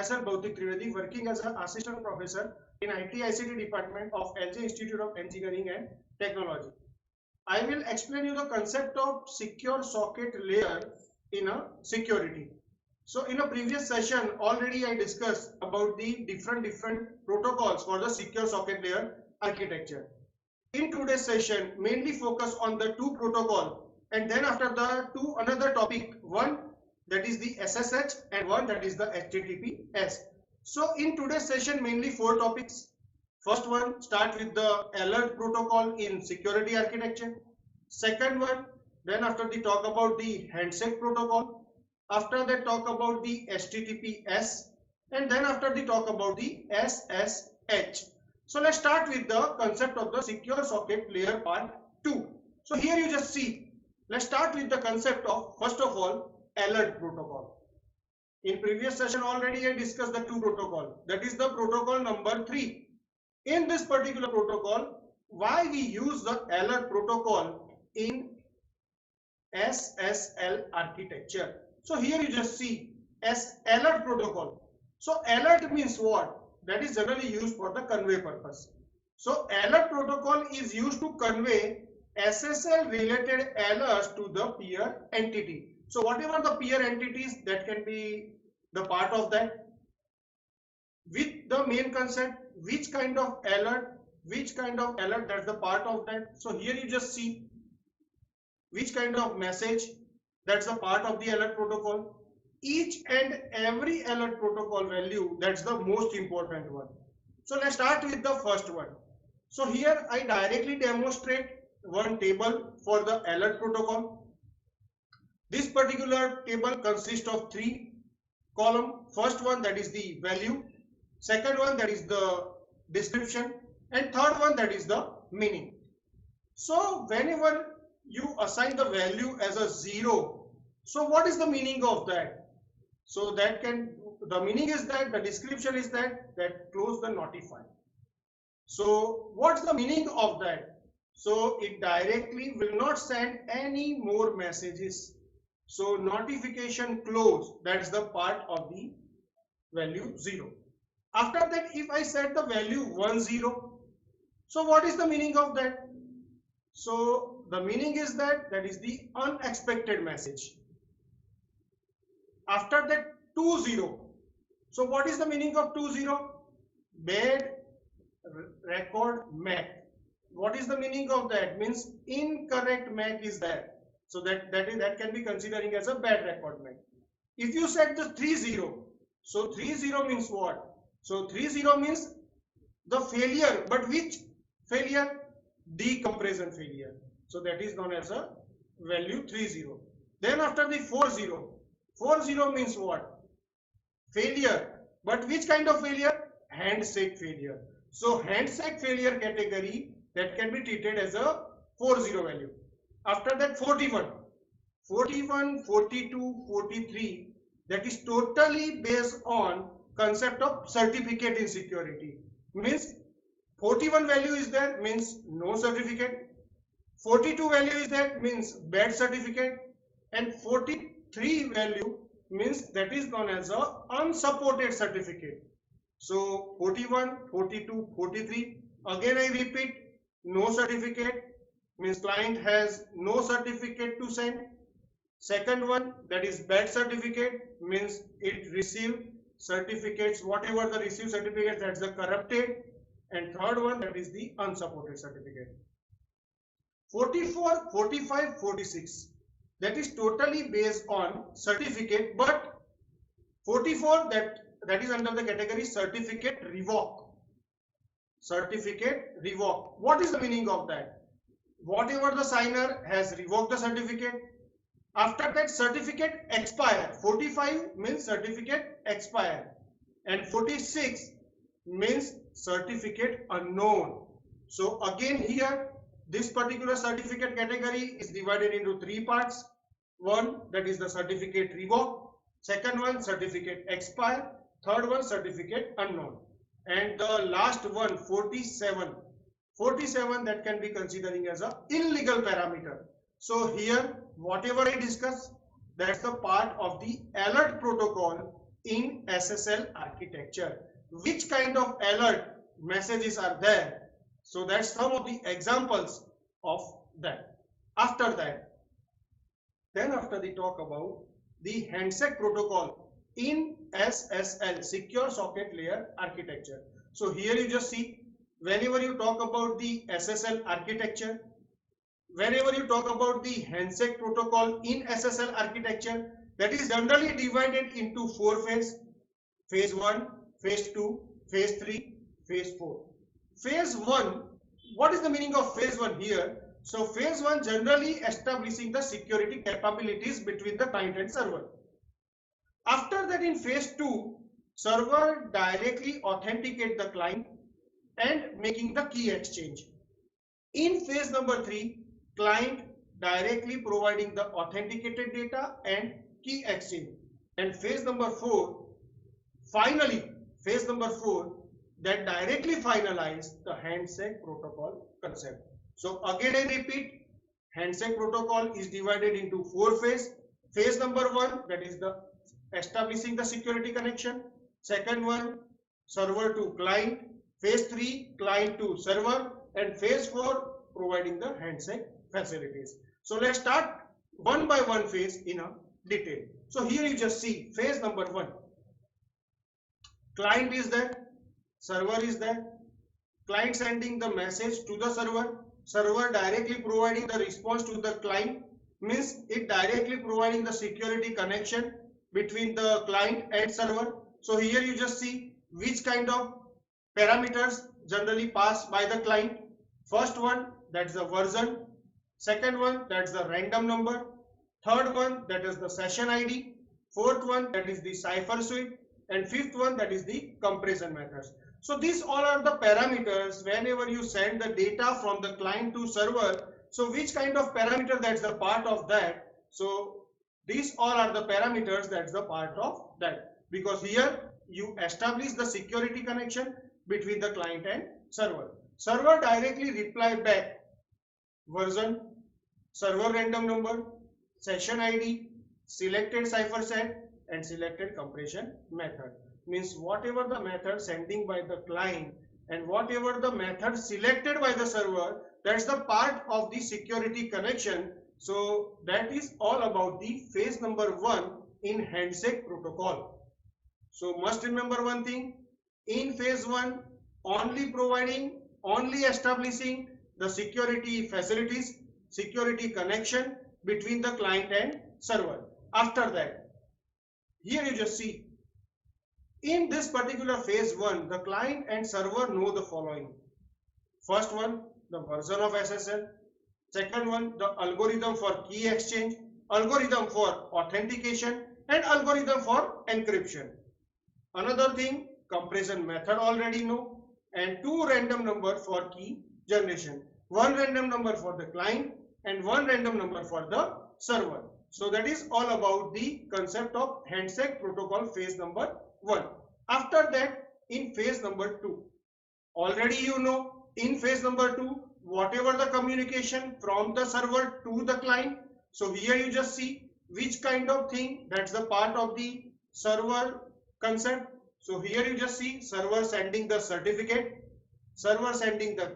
myself Bautik Trivedi, working as an assistant professor in IT ICT department of LJ Institute of Engineering and Technology. I will explain you the concept of secure socket layer in a security. So in a previous session already I discussed about the different protocols for the secure socket layer architecture. In today's session mainly focus on the two protocol, and then after the two another topic, one that is the SSH and one that is the HTTPS. So in today's session mainly four topics. First one, start with the alert protocol in security architecture. Second one, then after the talk about the handshake protocol. After that talk about the HTTPS, and then after the talk about the SSH. So let's start with the concept of the secure socket layer part 2. So here you just see, let's start with the concept of first of all alert protocol. In previous session already I discussed the two protocol, that is the protocol number 3. In this particular protocol, why we use the alert protocol in SSL architecture. So here you just see alert protocol. So alert means what? That is generally used for the convey purpose. So alert protocol is used to convey SSL related alerts to the peer entity. So whatever the peer entities that can be the part of that, with the main concept, which kind of alert that's the part of that. So here you just see which kind of message that's the part of the alert protocol. Each and every alert protocol value, that's the most important one. So let's start with the first one. So here I directly demonstrate one table for the alert protocol. This particular table consists of 3 columns. First one, that is the value. Second one, that is the description, and third one, that is the meaning. So whenever you assign the value as a 0, so what is the meaning of that? So the meaning is that, the description is that close the notify. So what's the meaning of that? So it directly will not send any more messages. So notification close, that's the part of the value 0. After that, if I set the value 10, so what is the meaning of that? So the meaning is that is the unexpected message. After that 20, so what is the meaning of 20? Bad record MAC. What is the meaning of that? Means incorrect MAC is there. So that can be considering as a bad record MAC. If you set the 30, so 30 means what? So 30 means the failure, but which failure? Decompression failure. So that is known as a value 30. Then after the 40 means what? Failure, but which kind of failure? Handshake failure. So handshake failure category, that can be treated as a 40 value. After that 41, 42, 43, that is totally based on concept of certificate in security. Means 41 value is there, means no certificate. 42 value is there, means bad certificate. And 43 value means that is known as a unsupported certificate. So 41, 42, 43, again I repeat, no certificate means client has no certificate to send. Second one, that is bad certificate, means it received certificates, whatever the received certificate, that's the corrupted. And third one, that is the unsupported certificate. 44, 45, 46, that is totally based on certificate, but 44 that is under the category certificate revoke. Certificate revoke. What is the meaning of that? Whatever the signer has revoked the certificate, after that certificate expire. 45 means certificate expire, and 46 means certificate unknown. So again here this particular certificate category is divided into 3 parts. One, that is the certificate revoke. Second one, certificate expire. Third one, certificate unknown. And the last one, 47, that can be considering as a illegal parameter. So here whatever I discuss, that's the part of the alert protocol in SSL architecture. Which kind of alert messages are there? So that's some of the examples of that. After that, then after the talk about the handshake protocol in SSL, secure socket layer architecture. So here you just see, whenever you talk about the SSL architecture, whenever you talk about the handshake protocol in SSL architecture, that is generally divided into 4 phases: phase 1, phase 2, phase 3, phase 4. Phase 1, what is the meaning of phase 1 here? So phase 1 generally establishing the security capabilities between the client and server. After that, in phase 2, server directly authenticate the client and making the key exchange. In phase number 3, client directly providing the authenticated data and key exchange. And phase number 4, finally, phase number 4, that directly finalize the handshake protocol concept. So again I repeat, handshake protocol is divided into 4 phases. Phase number 1, that is the establishing the security connection. Second one, server to client. Phase 3, client to server. And phase 4, providing the handshake facilities. So let's start one by one phase in a detail. So here you just see phase number 1. Client is there, server is there, client sending the message to the server directly providing the response to the client, means it directly providing the security connection between the client and server. So here you just see which kind of parameters generally passed by the client. First one, that's the version. Second one, that's the random number. Third one, that is the session ID. Fourth one, that is the cipher suite. And fifth one, that is the compression methods. So these all are the parameters whenever you send the data from the client to server. So which kind of parameter, that's the part of that. So these all are the parameters, that's the part of that. Because here you establish the security connection between the client and server. Server directly reply back version, server random number, session ID, selected cipher set, and selected compression method. Means whatever the method sending by the client and whatever the method selected by the server, that's the part of the security connection. So that is all about the phase number 1 in handshake protocol. So must remember one thing, in phase 1 only establishing the security facilities, security connection between the client and server. After that, here you just see, in this particular phase 1, the client and server know the following. First one, the version of SSL. Second one, the algorithm for key exchange, algorithm for authentication, and algorithm for encryption. Another thing, compression method already know, and 2 random number for key generation. 1 random number for the client and 1 random number for the server. So that is all about the concept of handshake protocol phase number 1. After that, in phase number 2, already you know, in phase number 2, whatever the communication from the server to the client. So here you just see which kind of thing, that's the part of the server concept. So here you just see server sending the certificate, server sending the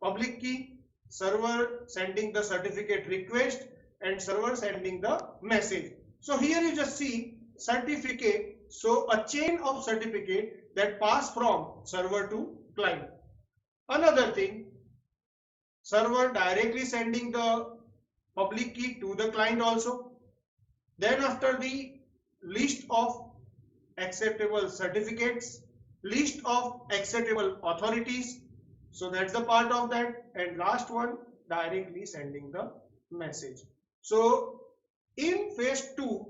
public key, server sending the certificate request, and server sending the message. So here you just see certificate, so a chain of certificate that pass from server to client. Another thing, server directly sending the public key to the client also. Then after the list of acceptable certificates, list of acceptable authorities, so that's the part of that. And last one, directly sending the message. So in phase 2,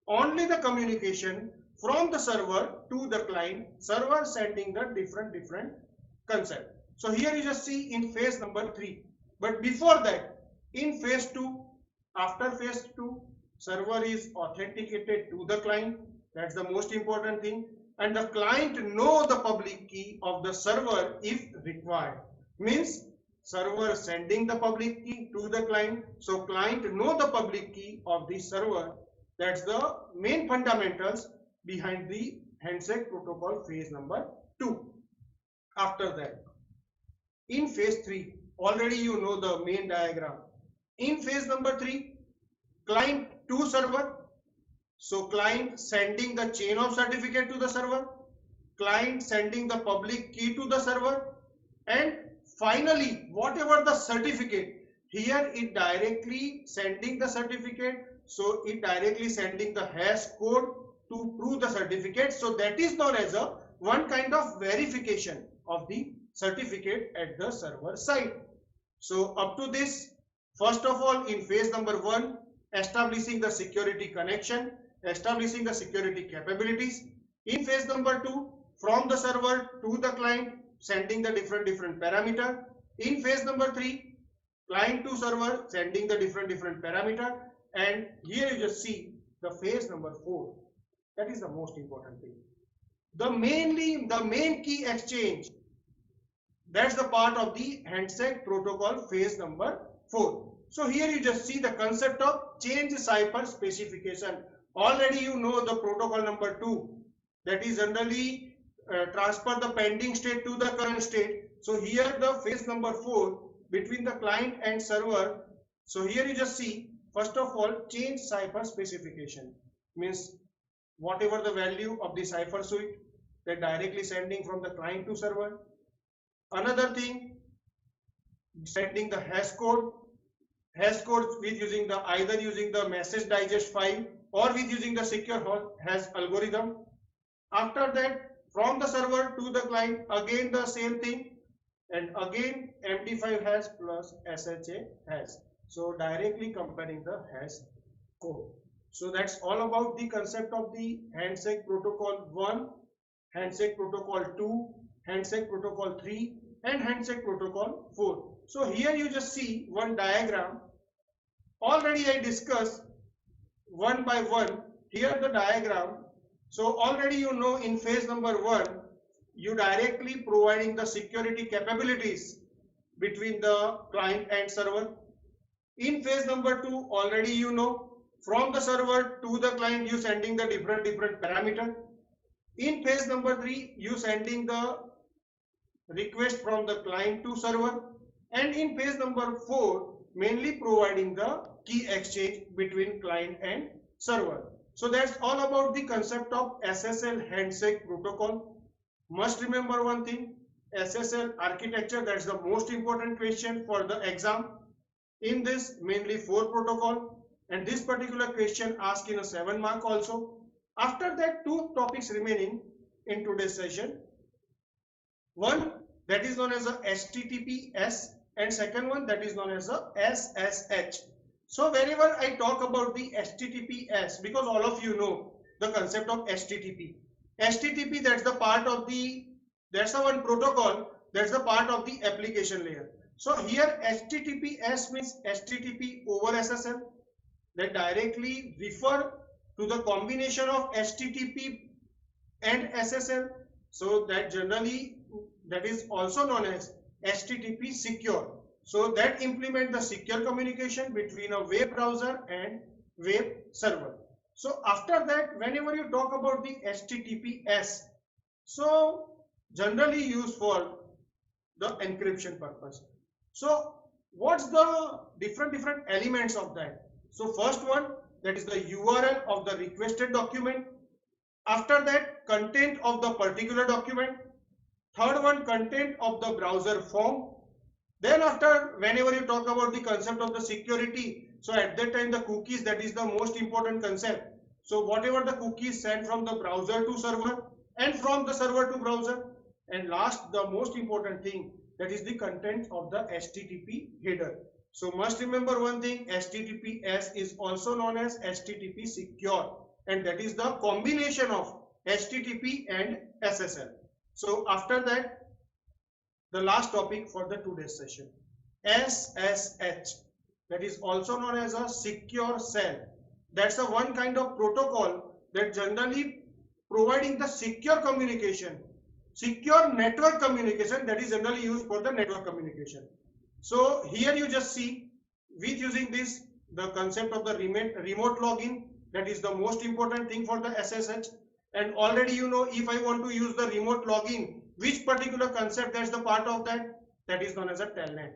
only the communication from the server to the client, server sending the different concept. So here you just see in phase number 3. But before that, in phase 2, after phase 2, server is authenticated to the client. That's the most important thing. And the client know the public key of the server if required. Means server sending the public key to the client. So client know the public key of the server. That's the main fundamentals behind the handshake protocol phase number 2. After that, in phase 3, already you know the main diagram. In phase number 3, client to server. So client sending the chain of certificate to the server, client sending the public key to the server, and finally whatever the certificate, here it directly sending the certificate, so it directly sending the hash code to prove the certificate. So that is known as a one kind of verification of the certificate at the server side. So up to this, first of all, in phase number 1, establishing the security connection, establishing the security capabilities. In phase number 2, from the server to the client, sending the different parameter. In phase number 3, client to server, sending the different parameter. And here you just see the phase number 4. That is the most important thing. The main key exchange. That's the part of the handshake protocol phase number 4. So here you just see the concept of change cipher specification. Already you know the protocol number 2, that is generally transfer the pending state to the current state. So here the phase number 4 between the client and server. So here you just see, first of all, change cipher specification means whatever the value of the cipher suite, that directly sending from the client to server. Another thing, sending the hash code with using the either using the message digest file or with using the secure hash algorithm. After that, from the server to the client, again the same thing, and again MD5 hash plus SHA hash. So directly comparing the hash code. So that's all about the concept of the handshake protocol 1, handshake protocol 2, handshake protocol 3, and handshake protocol 4. So here you just see one diagram. Already I discussed one by one. Here the diagram. So already you know in phase number 1, you directly providing the security capabilities between the client and server. In phase number 2, already you know from the server to the client you sending the different parameter. In phase number 3, you sending the request from the client to server, and in phase number 4, mainly providing the key exchange between client and server. So that's all about the concept of SSL handshake protocol. Must remember one thing, SSL architecture, that's the most important question for the exam. In this, mainly 4 protocol, and this particular question asked in a 7 mark also. After that, 2 topics remaining in today's session. One that is known as a HTTPS, and second one that is known as a SSH. So wherever I talk about the HTTPS, because all of you know the concept of HTTP. HTTP, that's the part of the, that's the one protocol, that's the part of the application layer. So here HTTPS means HTTP over SSL, that directly refer to the combination of HTTP and SSL. So that generally, that is also known as HTTP secure. So that implement the secure communication between a web browser and web server. So after that, whenever you talk about the HTTPS, so generally used for the encryption purpose. So what's the different elements of that? So first one, that is the URL of the requested document. After that, content of the particular document. Third one, content of the browser form. Then after, whenever you talk about the concept of the security, so at that time the cookies, that is the most important concept. So whatever the cookies sent from the browser to server and from the server to browser. And last, the most important thing, that is the content of the HTTP header. So must remember one thing, HTTPS is also known as HTTP secure, and that is the combination of HTTP and SSL. So after that, the last topic for the today's session, SSH, that is also known as a secure cell. That's a one kind of protocol that generally providing the secure communication, secure network communication, that is generally used for the network communication. So here you just see, with using this, the concept of the remote login, that is the most important thing for the SSH. And already you know, if I want to use the remote login, which particular concept that's the part of that? That is known as a telnet.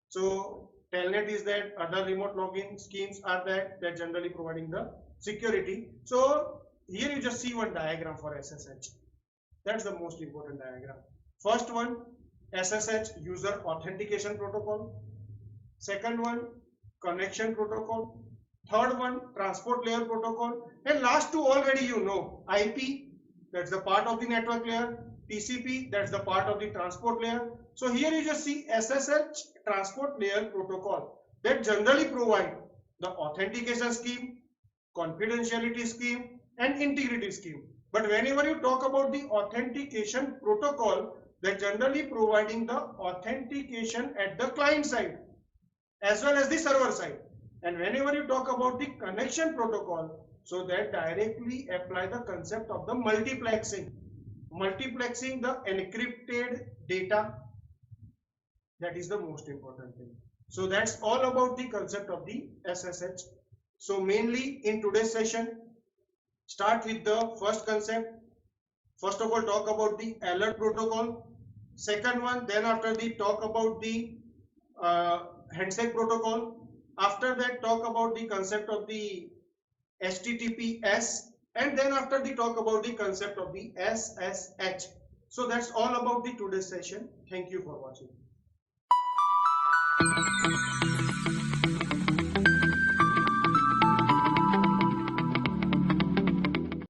So telnet is that, other remote login schemes are that generally providing the security. So here you just see one diagram for SSH. That's the most important diagram. First one, SSH, user authentication protocol. Second one, connection protocol. Third one, transport layer protocol. And last two already you know, IP, that's the part of the network layer. TCP, that's the part of the transport layer. So here you just see SSH transport layer protocol that generally provide the authentication scheme, confidentiality scheme, and integrity scheme. But whenever you talk about the authentication protocol, that generally providing the authentication at the client side as well as the server side. And whenever you talk about the connection protocol, so that directly apply the concept of the multiplexing the encrypted data. That is the most important thing. So that's all about the concept of the SSH. So mainly in today's session, start with the first concept. First of all, talk about the alert protocol. Second one, then after the talk about the handshake protocol. After that, talk about the concept of the HTTPS, and then after the talk about the concept of the SSH. So that's all about the today's session. Thank you for watching.